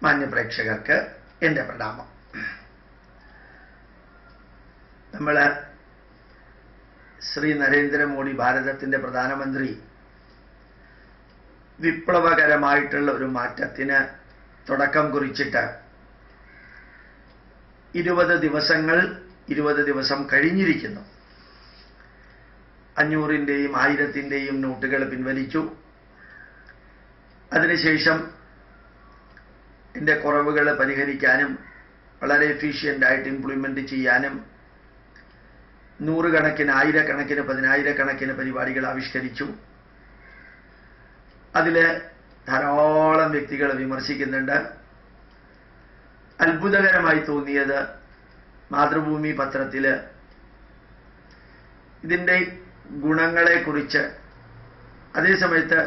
മാന്യപ്രേക്ഷകർക്ക് എൻ്റെ പ്രണാമം. നമ്മൾ ശ്രീ നരേന്ദ്രമോദി ഭാരതത്തിൻ്റെ പ്രധാനമന്ത്രി വിപ്ലവകരമായിട്ടുള്ള ഒരു മാറ്റത്തിന് തുടക്കം കുറിച്ചിട്ട് 20 ദിവസം കഴിഞ്ഞിരിക്കുന്നു. 500-ൻ്റെയും 1000-ൻ്റെയും നോട്ടുകൾ പിൻവലിച്ചു. അതിനുശേഷം ഇതിൻ്റെ കുറവുകൾ പരിഹരിക്കാനും വളരെ എഫിഷ്യൻ്റായിട്ട് ഇംപ്ലിമെൻ്റ് ചെയ്യാനും നൂറുകണക്കിന്, ആയിരക്കണക്കിന്, പതിനായിരക്കണക്കിന് പരിപാടികൾ ആവിഷ്കരിച്ചു. അതിൽ ധാരാളം വ്യക്തികൾ വിമർശിക്കുന്നുണ്ട്. അത്ഭുതകരമായി തോന്നിയത് മാതൃഭൂമി പത്രത്തിൽ ഇതിൻ്റെ ഗുണങ്ങളെക്കുറിച്ച്, അതേസമയത്ത്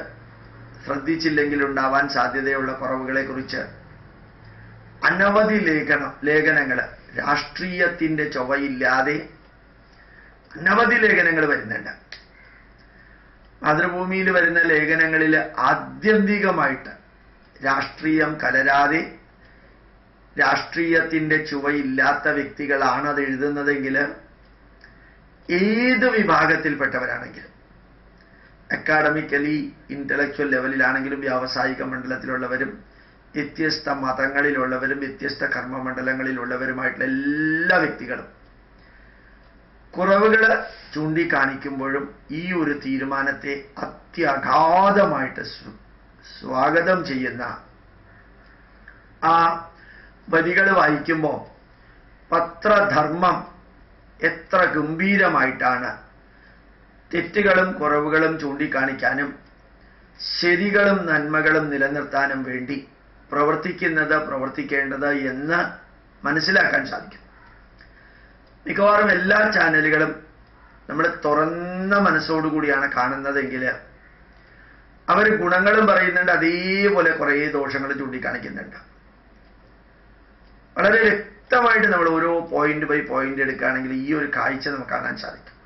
ശ്രദ്ധിച്ചില്ലെങ്കിൽ ഉണ്ടാവാൻ സാധ്യതയുള്ള കുറവുകളെക്കുറിച്ച് അനവധി ലേഖനങ്ങൾ, രാഷ്ട്രീയത്തിൻ്റെ ചൊവ്വയില്ലാതെ അനവധി ലേഖനങ്ങൾ വരുന്നുണ്ട്. മാതൃഭൂമിയിൽ വരുന്ന ലേഖനങ്ങളിൽ ആത്യന്തികമായിട്ട് രാഷ്ട്രീയം കലരാതെ, രാഷ്ട്രീയത്തിൻ്റെ ചുവയില്ലാത്ത വ്യക്തികളാണ് അത് എഴുതുന്നതെങ്കിൽ, ഏത് വിഭാഗത്തിൽപ്പെട്ടവരാണെങ്കിലും, അക്കാഡമിക്കലി ഇന്റലക്ച്വൽ ലെവലിലാണെങ്കിലും, വ്യാവസായിക മണ്ഡലത്തിലുള്ളവരും, വ്യത്യസ്ത മതങ്ങളിലുള്ളവരും, വ്യത്യസ്ത കർമ്മമണ്ഡലങ്ങളിലുള്ളവരുമായിട്ടുള്ള എല്ലാ വ്യക്തികളും കുറവുകൾ ചൂണ്ടിക്കാണിക്കുമ്പോഴും ഈ ഒരു തീരുമാനത്തെ അത്യഗാധമായിട്ട് സ്വാഗതം ചെയ്യുന്ന ആ വരികൾ വായിക്കുമ്പോൾ പത്രധർമ്മം എത്ര ഗംഭീരമായിട്ടാണ് തെറ്റുകളും കുറവുകളും ചൂണ്ടിക്കാണിക്കാനും ശരികളും നന്മകളും നിലനിർത്താനും വേണ്ടി പ്രവർത്തിക്കേണ്ടത് എന്ന് മനസ്സിലാക്കാൻ സാധിക്കും. മിക്കവാറും എല്ലാ ചാനലുകളും നമ്മൾ തുറന്ന മനസ്സോടുകൂടിയാണ് കാണുന്നതെങ്കിൽ അവർ ഗുണങ്ങളും പറയുന്നുണ്ട്, അതേപോലെ കുറേ ദോഷങ്ങൾ ചൂണ്ടിക്കാണിക്കുന്നുണ്ട്. വളരെ വ്യക്തമായിട്ട് നമ്മൾ ഓരോ പോയിന്റ് ബൈ പോയിന്റ് എടുക്കുകയാണെങ്കിൽ ഈ ഒരു കാഴ്ച നമുക്ക് കാണാൻ സാധിക്കും.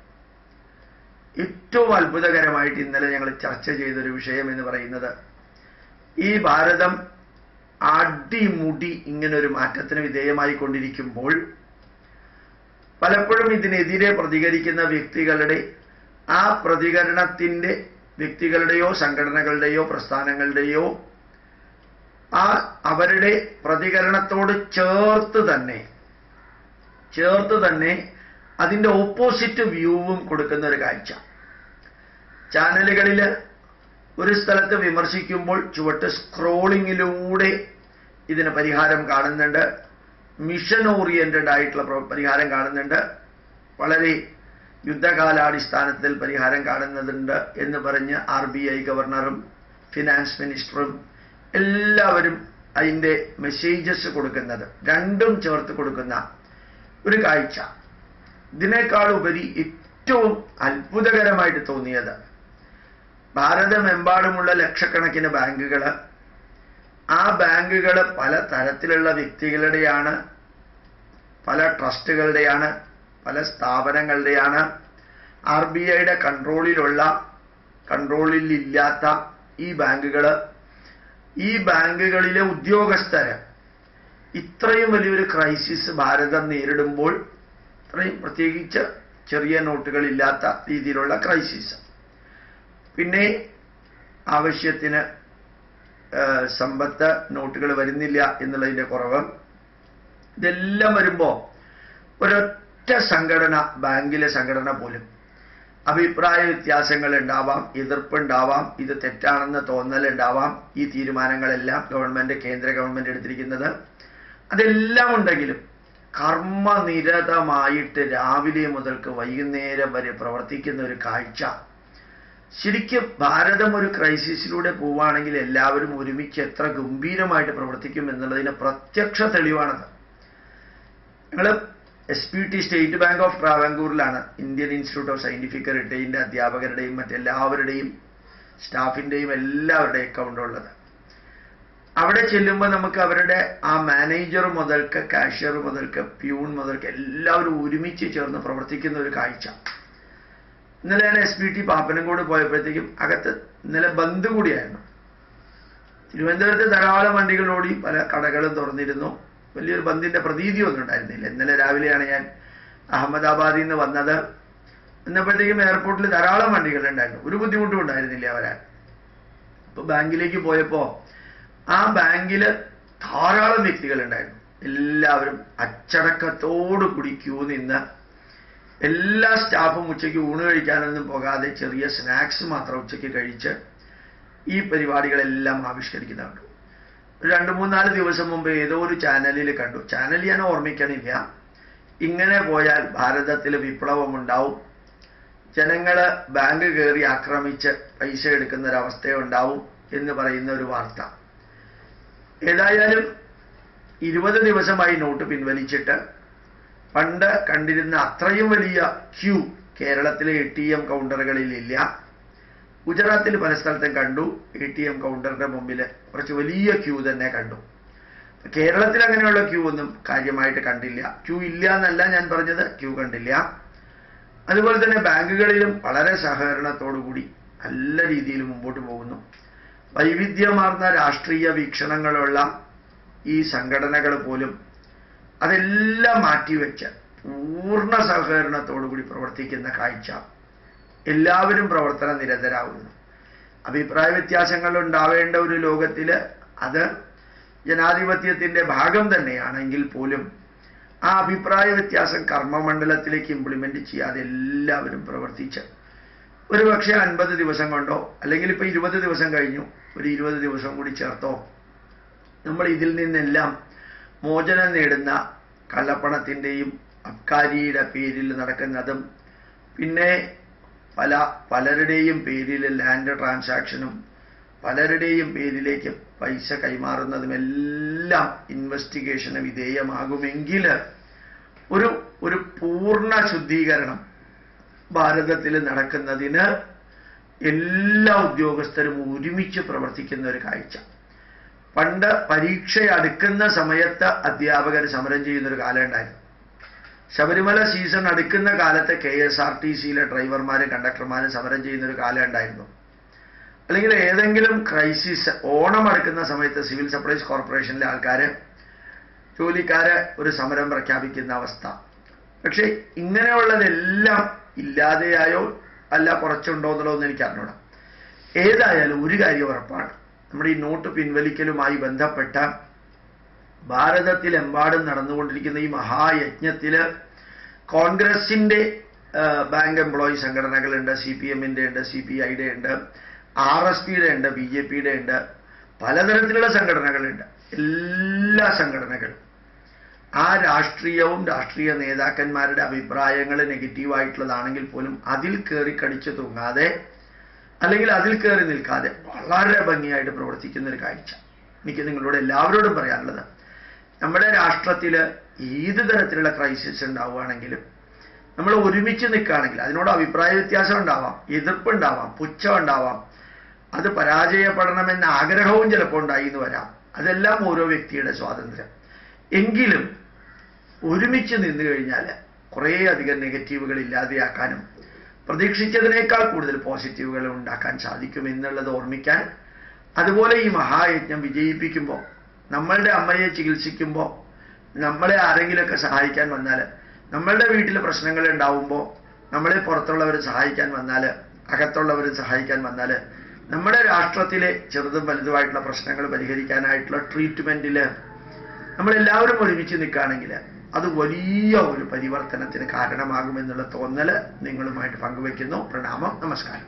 ഏറ്റവും അത്ഭുതകരമായിട്ട് ഇന്നലെ ഞങ്ങൾ ചർച്ച ചെയ്തൊരു വിഷയം എന്ന് പറയുന്നത്, ഈ ഭാരതം അടിമുടി ഇങ്ങനൊരു മാറ്റത്തിന് വിധേയമായി കൊണ്ടിരിക്കുമ്പോൾ പലപ്പോഴും ഇതിനെതിരെ പ്രതികരിക്കുന്ന വ്യക്തികളുടെ ആ പ്രതികരണത്തിൻ്റെ, വ്യക്തികളുടെയോ സംഘടനകളുടെയോ പ്രസ്ഥാനങ്ങളുടെയോ അവരുടെ പ്രതികരണത്തോട് ചേർത്ത് തന്നെ അതിൻ്റെ ഓപ്പോസിറ്റ് വ്യൂവും കൊടുക്കുന്ന ഒരു കാഴ്ച. ചാനലുകളിൽ ഒരു സ്ഥലത്ത് വിമർശിക്കുമ്പോൾ ചുവട്ട് സ്ക്രോളിങ്ങിലൂടെ ഇതിന് പരിഹാരം കാണുന്നുണ്ട്, മിഷൻ ഓറിയന്റഡ് ആയിട്ടുള്ള പരിഹാരം കാണുന്നുണ്ട്, വളരെ യുദ്ധകാലാടിസ്ഥാനത്തിൽ പരിഹാരം കാണുന്നുണ്ട് എന്ന് പറഞ്ഞ് RBI ഗവർണറും ഫിനാൻസ് മിനിസ്റ്ററും എല്ലാവരും അതിൻ്റെ മെസ്സേജസ് കൊടുക്കുന്നത്, രണ്ടും ചേർത്ത് കൊടുക്കുന്ന ഒരു കാഴ്ച. ഇതിനേക്കാൾ ഉപരി ഏറ്റവും അത്ഭുതകരമായിട്ട് തോന്നിയത്, ഭാരതമെമ്പാടുമുള്ള ലക്ഷക്കണക്കിന് ബാങ്കുകൾ, ആ ബാങ്കുകൾ പല തരത്തിലുള്ള വ്യക്തികളുടെയാണ്, പല ട്രസ്റ്റുകളുടെയാണ്, പല സ്ഥാപനങ്ങളുടെയാണ്. RBIയുടെ കൺട്രോളിലില്ലാത്ത ഈ ബാങ്കുകൾ, ഈ ബാങ്കുകളിലെ ഉദ്യോഗസ്ഥര് ഇത്രയും വലിയൊരു ക്രൈസിസ് ഭാരതം നേരിടുമ്പോൾ, ഇത്രയും പ്രത്യേകിച്ച് ചെറിയ നോട്ടുകളില്ലാത്ത രീതിയിലുള്ള ക്രൈസിസ്, പിന്നെ ആവശ്യത്തിന് സമ്പത്ത് നോട്ടുകൾ വരുന്നില്ല എന്നുള്ളതിൻ്റെ കുറവ്, ഇതെല്ലാം വരുമ്പോൾ ഒരൊറ്റ സംഘടന, ബാങ്കിലെ സംഘടന പോലും അഭിപ്രായ വ്യത്യാസങ്ങൾ ഉണ്ടാവാം, എതിർപ്പുണ്ടാവാം, ഇത് തെറ്റാണെന്ന് തോന്നലുണ്ടാവാം. ഈ തീരുമാനങ്ങളെല്ലാം കേന്ദ്ര ഗവൺമെന്റ് എടുത്തിരിക്കുന്നത്, അതെല്ലാം ഉണ്ടെങ്കിലും കർമ്മനിരതമായിട്ട് രാവിലെ മുതൽക്ക് വൈകുന്നേരം വരെ പ്രവർത്തിക്കുന്ന ഒരു കാഴ്ച. ശരിക്കും ഭാരതം ഒരു ക്രൈസിസിലൂടെ പോവുകയാണെങ്കിൽ എല്ലാവരും ഒരുമിച്ച് എത്ര ഗംഭീരമായിട്ട് പ്രവർത്തിക്കും എന്നുള്ളതിന് പ്രത്യക്ഷ തെളിവാണത്. ഞങ്ങൾ SPT സ്റ്റേറ്റ് ബാങ്ക് ഓഫ് ട്രാവൻകൂറിലാണ്, ഇന്ത്യൻ ഇൻസ്റ്റിറ്റ്യൂട്ട് ഓഫ് സയന്റിഫിക് റിട്ടേണിൻ്റെ അധ്യാപകരുടെയും മറ്റെല്ലാവരുടെയും സ്റ്റാഫിൻ്റെയും എല്ലാവരുടെയും അക്കൗണ്ട് ഉള്ളത്. അവിടെ ചെല്ലുമ്പോൾ നമുക്ക് അവരുടെ ആ മാനേജർ മുതൽക്ക്, കാഷ്യർ മുതൽക്ക്, പ്യൂൺ മുതൽക്ക് എല്ലാവരും ഒരുമിച്ച് ചേർന്ന് പ്രവർത്തിക്കുന്ന ഒരു കാഴ്ച. ഇന്നലെ ഞാൻ SPT പാപ്പനംകോട് പോയപ്പോഴത്തേക്കും അകത്ത് ഇന്നലെ ബന്ദ് കൂടിയായിരുന്നു. തിരുവനന്തപുരത്ത് ധാരാളം വണ്ടികൾ ഓടി, പല കടകളും തുറന്നിരുന്നു. വലിയൊരു ബന്ധിന്റെ പ്രതീതിയൊന്നും ഉണ്ടായിരുന്നില്ല. ഇന്നലെ രാവിലെയാണ് ഞാൻ അഹമ്മദാബാദിൽ നിന്ന് വന്നത്. എന്നപ്പോഴത്തേക്കും എയർപോർട്ടിൽ ധാരാളം വണ്ടികളുണ്ടായിരുന്നു. ഒരു ബുദ്ധിമുട്ടും ഉണ്ടായിരുന്നില്ല വരാൻ. ഇപ്പൊ ബാങ്കിലേക്ക് പോയപ്പോ ആ ബാങ്കില് ധാരാളം വ്യക്തികളുണ്ടായിരുന്നു. എല്ലാവരും അച്ചടക്കത്തോടു കൂടി ക്യൂ നിന്ന്, എല്ലാ സ്റ്റാഫും ഉച്ചയ്ക്ക് ഊണ് കഴിക്കാനൊന്നും പോകാതെ ചെറിയ സ്നാക്സ് മാത്രം ഉച്ചയ്ക്ക് കഴിച്ച് ഈ പരിപാടികളെല്ലാം ആവിഷ്കരിക്കുന്നുണ്ട്. 2-3-4 ദിവസം മുമ്പ് ഏതോ ഒരു ചാനലിൽ കണ്ടു. ചാനൽ ഞാൻ ഓർമ്മിക്കണില്ല. ഇങ്ങനെ പോയാൽ ഭാരതത്തിൽ വിപ്ലവമുണ്ടാവും, ജനങ്ങള് ബാങ്ക് കയറി ആക്രമിച്ച് പൈസ എടുക്കുന്ന ഒരവസ്ഥയുണ്ടാവും എന്ന് പറയുന്ന ഒരു വാർത്ത. ഏതായാലും 20 ദിവസമായി നോട്ട് പിൻവലിച്ചിട്ട് പണ്ട് കണ്ടിരുന്ന അത്രയും വലിയ ക്യൂ കേരളത്തിലെ ATM കൗണ്ടറുകളിലില്ല. ഗുജറാത്തിൽ പല സ്ഥലത്തും കണ്ടു. ATM കൗണ്ടറിന്റെ മുമ്പിൽ കുറച്ച് വലിയ ക്യൂ തന്നെ കണ്ടു. കേരളത്തിൽ അങ്ങനെയുള്ള ക്യൂ ഒന്നും കാര്യമായിട്ട് കണ്ടില്ല. ക്യൂ ഇല്ല എന്നല്ല ഞാൻ പറഞ്ഞത്, ക്യൂ കണ്ടില്ല. അതുപോലെ തന്നെ ബാങ്കുകളിലും വളരെ സഹകരണത്തോടുകൂടി നല്ല രീതിയിൽ മുമ്പോട്ട് പോകുന്നു. വൈവിധ്യമാർന്ന രാഷ്ട്രീയ വീക്ഷണങ്ങളുള്ള ഈ സംഘടനകൾ പോലും അതെല്ലാം മാറ്റിവെച്ച് പൂർണ്ണ സഹകരണത്തോടുകൂടി പ്രവർത്തിക്കുന്ന കാഴ്ച. എല്ലാവരും പ്രവർത്തന നിരതരാകുന്നു. അഭിപ്രായ വ്യത്യാസങ്ങൾ ഉണ്ടാവേണ്ട ഒരു ലോകത്തില് അത് ജനാധിപത്യത്തിന്റെ ഭാഗം തന്നെയാണെങ്കിൽ പോലും ആ അഭിപ്രായ വ്യത്യാസം കർമ്മമണ്ഡലത്തിലേക്ക് ഇംപ്ലിമെന്റ് ചെയ്യാതെ എല്ലാവരും പ്രവർത്തിച്ച് ഒരുപക്ഷെ 50 ദിവസം കൊണ്ടോ, അല്ലെങ്കിൽ ഇപ്പൊ 20 ദിവസം കഴിഞ്ഞു, ഒരു 20 ദിവസം കൂടി ചേർത്തോ നമ്മൾ ഇതിൽ നിന്നെല്ലാം മോചനം നേടുന്ന കള്ളപ്പണത്തിന്റെയും അബ്കാരിയുടെ പേരിൽ നടക്കുന്നതും പിന്നെ പലരുടെയും പേരിൽ ലാൻഡ് ട്രാൻസാക്ഷനും പലരുടെയും പേരിലേക്ക് പൈസ കൈമാറുന്നതുമെല്ലാം ഇൻവെസ്റ്റിഗേഷന് വിധേയമാകുമെങ്കിൽ ഒരു പൂർണ്ണ ശുദ്ധീകരണം ഭാരതത്തിൽ നടക്കുന്നതിന് എല്ലാ ഉദ്യോഗസ്ഥരും ഒരുമിച്ച് പ്രവർത്തിക്കുന്ന ഒരു കാഴ്ച. പണ്ട് പരീക്ഷ അടുക്കുന്ന സമയത്ത് അധ്യാപകർ സമരം ചെയ്യുന്നൊരു കാലം ഉണ്ടായിരുന്നു. ശബരിമല സീസൺ അടുക്കുന്ന കാലത്ത് KSRTCയിലെ ഡ്രൈവർമാരും കണ്ടക്ടർമാരും സമരം ചെയ്യുന്നൊരു കാലം ഉണ്ടായിരുന്നു. അല്ലെങ്കിൽ ഏതെങ്കിലും ക്രൈസിസ്, ഓണം അടുക്കുന്ന സമയത്ത് സിവിൽ സപ്ലൈസ് കോർപ്പറേഷനിലെ ആൾക്കാര്, ജോലിക്കാര് ഒരു സമരം പ്രഖ്യാപിക്കുന്ന അവസ്ഥ. പക്ഷെ ഇങ്ങനെയുള്ളതെല്ലാം ഇല്ലാതെയായോ അല്ല കുറച്ചുണ്ടോ എന്നുള്ളതൊന്നും എനിക്ക് അറിഞ്ഞൂടാ. ഏതായാലും ഒരു കാര്യം ഉറപ്പാണ്, നമ്മുടെ ഈ നോട്ട് പിൻവലിക്കലുമായി ബന്ധപ്പെട്ട ഭാരതത്തിലെമ്പാടും നടന്നുകൊണ്ടിരിക്കുന്ന ഈ മഹായജ്ഞത്തില് കോൺഗ്രസിന്റെ ബാങ്ക് എംപ്ലോയി സംഘടനകളുണ്ട്, CPM-ന്റെ ഉണ്ട്, CPI-യുടെ ഉണ്ട്, RSPയുടെ ഉണ്ട്, BJPയുടെ ഉണ്ട്, പലതരത്തിലുള്ള സംഘടനകളുണ്ട്. എല്ലാ സംഘടനകളും ആ രാഷ്ട്രീയവും രാഷ്ട്രീയ നേതാക്കന്മാരുടെ അഭിപ്രായങ്ങൾ നെഗറ്റീവായിട്ടുള്ളതാണെങ്കിൽ പോലും അതിൽ കയറി കടിച്ചു തൂങ്ങാതെ അല്ലെങ്കിൽ അതിൽ കയറി നിൽക്കാതെ വളരെ ഭംഗിയായിട്ട് പ്രവർത്തിക്കുന്ന ഒരു കാഴ്ച. എനിക്ക് നിങ്ങളോട് എല്ലാവരോടും പറയാനുള്ളത്, നമ്മുടെ രാഷ്ട്രത്തിൽ ഏത് തരത്തിലുള്ള ക്രൈസിസ് ഉണ്ടാവുകയാണെങ്കിലും നമ്മൾ ഒരുമിച്ച് നിൽക്കുകയാണെങ്കിൽ അതിനോട് അഭിപ്രായ വ്യത്യാസം ഉണ്ടാവാം, എതിർപ്പുണ്ടാവാം, പുച്ഛം ഉണ്ടാവാം, അത് പരാജയപ്പെടണമെന്ന ആഗ്രഹവും ചിലപ്പോൾ ഉണ്ടായി എന്ന് വരാം. അതെല്ലാം ഓരോ വ്യക്തിയുടെ സ്വാതന്ത്ര്യം. എങ്കിലും ഒരുമിച്ച് നിന്നു കഴിഞ്ഞാൽ കുറേയധികം നെഗറ്റീവുകൾ ഇല്ലാതെയാക്കാനും പ്രതീക്ഷിച്ചതിനേക്കാൾ കൂടുതൽ പോസിറ്റീവുകൾ ഉണ്ടാക്കാൻ സാധിക്കും എന്നുള്ളത് ഓർമ്മിക്കാൻ, അതുപോലെ ഈ മഹായജ്ഞം വിജയിപ്പിക്കുമ്പോൾ, നമ്മളുടെ അമ്മയെ ചികിത്സിക്കുമ്പോൾ, നമ്മളെ ആരെങ്കിലുമൊക്കെ സഹായിക്കാൻ വന്നാൽ, നമ്മളുടെ വീട്ടിൽ പ്രശ്നങ്ങൾ ഉണ്ടാവുമ്പോൾ നമ്മളെ പുറത്തുള്ളവർ സഹായിക്കാൻ വന്നാൽ, അകത്തുള്ളവർ സഹായിക്കാൻ വന്നാൽ, നമ്മുടെ രാഷ്ട്രത്തിലെ ചെറുതും വലുതുമായിട്ടുള്ള പ്രശ്നങ്ങൾ പരിഹരിക്കാനായിട്ടുള്ള ട്രീറ്റ്മെന്റിൽ നമ്മളെല്ലാവരും ഒരുമിച്ച് നിൽക്കുകയാണെങ്കിൽ അത് വലിയ ഒരു പരിവർത്തനത്തിന് കാരണമാകുമെന്നുള്ള തോന്നൽ നിങ്ങളുമായിട്ട് പങ്കുവയ്ക്കുന്നു. പ്രണാമം, നമസ്കാരം.